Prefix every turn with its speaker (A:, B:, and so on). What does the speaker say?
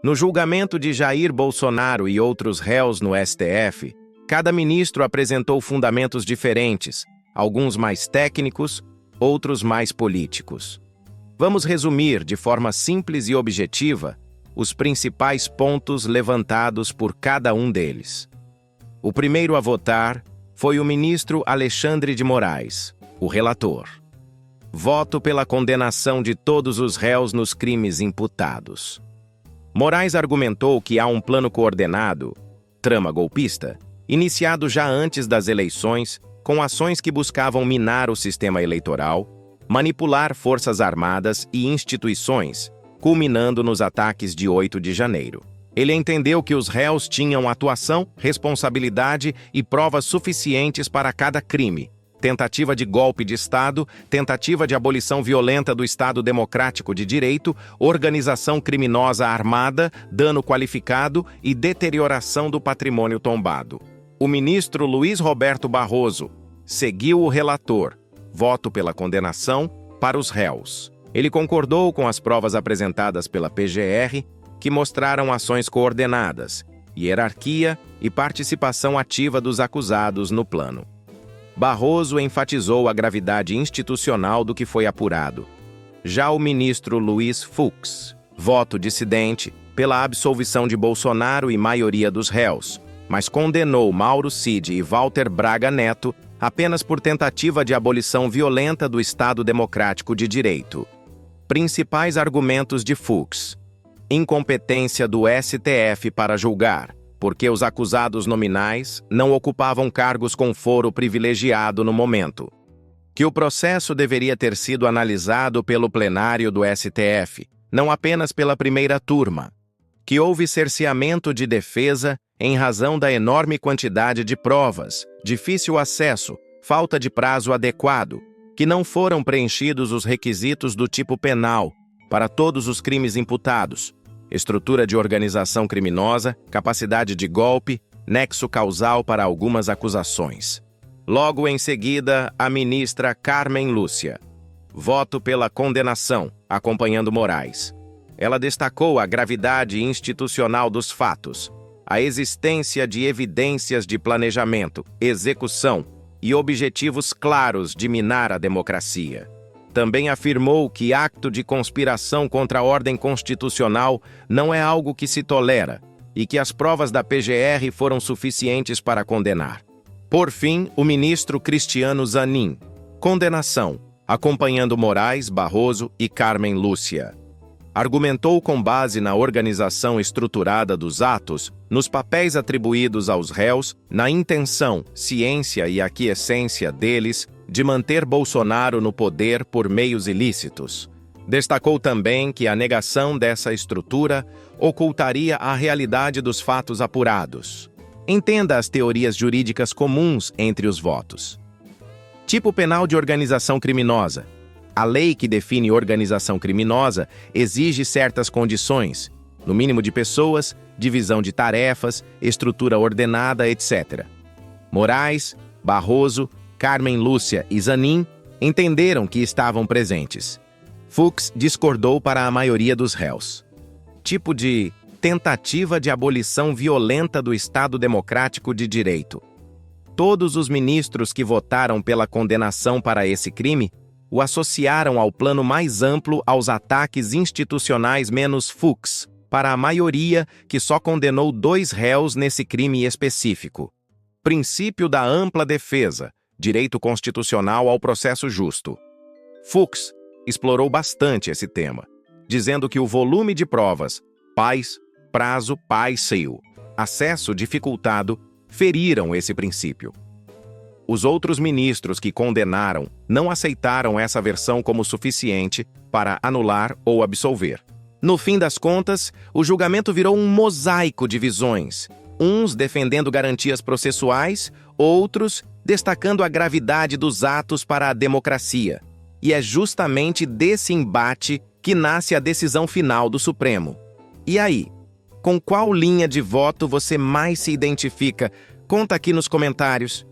A: No julgamento de Jair Bolsonaro e outros réus no STF, cada ministro apresentou fundamentos diferentes, alguns mais técnicos, outros mais políticos. Vamos resumir, de forma simples e objetiva, os principais pontos levantados por cada um deles. O primeiro a votar foi o ministro Alexandre de Moraes, o relator. Voto pela condenação de todos os réus nos crimes imputados. Moraes argumentou que há um plano coordenado, trama golpista, iniciado já antes das eleições, com ações que buscavam minar o sistema eleitoral, manipular forças armadas e instituições, culminando nos ataques de 8 de janeiro. Ele entendeu que os réus tinham atuação, responsabilidade e provas suficientes para cada crime: tentativa de golpe de Estado, tentativa de abolição violenta do Estado Democrático de Direito, organização criminosa armada, dano qualificado e deterioração do patrimônio tombado. O ministro Luiz Roberto Barroso seguiu o relator, voto pela condenação, para os réus. Ele concordou com as provas apresentadas pela PGR, que mostraram ações coordenadas, hierarquia e participação ativa dos acusados no plano. Barroso enfatizou a gravidade institucional do que foi apurado. Já o ministro Luiz Fux, voto dissidente pela absolvição de Bolsonaro e maioria dos réus, mas condenou Mauro Cid e Walter Braga Neto apenas por tentativa de abolição violenta do Estado Democrático de Direito. Principais argumentos de Fux: incompetência do STF para julgar, porque os acusados nominais não ocupavam cargos com foro privilegiado no momento. Que o processo deveria ter sido analisado pelo plenário do STF, não apenas pela primeira turma. Que houve cerceamento de defesa em razão da enorme quantidade de provas, difícil acesso, falta de prazo adequado, que não foram preenchidos os requisitos do tipo penal para todos os crimes imputados: estrutura de organização criminosa, capacidade de golpe, nexo causal para algumas acusações. Logo em seguida, a ministra Carmen Lúcia. Voto pela condenação, acompanhando Moraes. Ela destacou a gravidade institucional dos fatos, a existência de evidências de planejamento, execução e objetivos claros de minar a democracia. Também afirmou que acto de conspiração contra a ordem constitucional não é algo que se tolera e que as provas da PGR foram suficientes para condenar. Por fim, o ministro Cristiano Zanin. Condenação, acompanhando Moraes, Barroso e Carmen Lúcia. Argumentou com base na organização estruturada dos atos, nos papéis atribuídos aos réus, na intenção, ciência e aquiescência deles de manter Bolsonaro no poder por meios ilícitos. Destacou também que a negação dessa estrutura ocultaria a realidade dos fatos apurados. Entenda as teorias jurídicas comuns entre os votos. Tipo penal de organização criminosa. A lei que define organização criminosa exige certas condições, no mínimo de pessoas, divisão de tarefas, estrutura ordenada, etc. Moraes, Barroso, Carmen Lúcia e Zanin entenderam que estavam presentes. Fux discordou para a maioria dos réus. Tipo de tentativa de abolição violenta do Estado Democrático de Direito. Todos os ministros que votaram pela condenação para esse crime o associaram ao plano mais amplo aos ataques institucionais menos Fux, para a maioria que só condenou 2 réus nesse crime específico. Princípio da ampla defesa, direito constitucional ao processo justo. Fux explorou bastante esse tema, dizendo que o volume de provas, prazo, acesso dificultado, feriram esse princípio. Os outros ministros que condenaram não aceitaram essa versão como suficiente para anular ou absolver. No fim das contas, o julgamento virou um mosaico de visões, uns defendendo garantias processuais, outros destacando a gravidade dos atos para a democracia. E é justamente desse embate que nasce a decisão final do Supremo. E aí, com qual linha de voto você mais se identifica? Conta aqui nos comentários.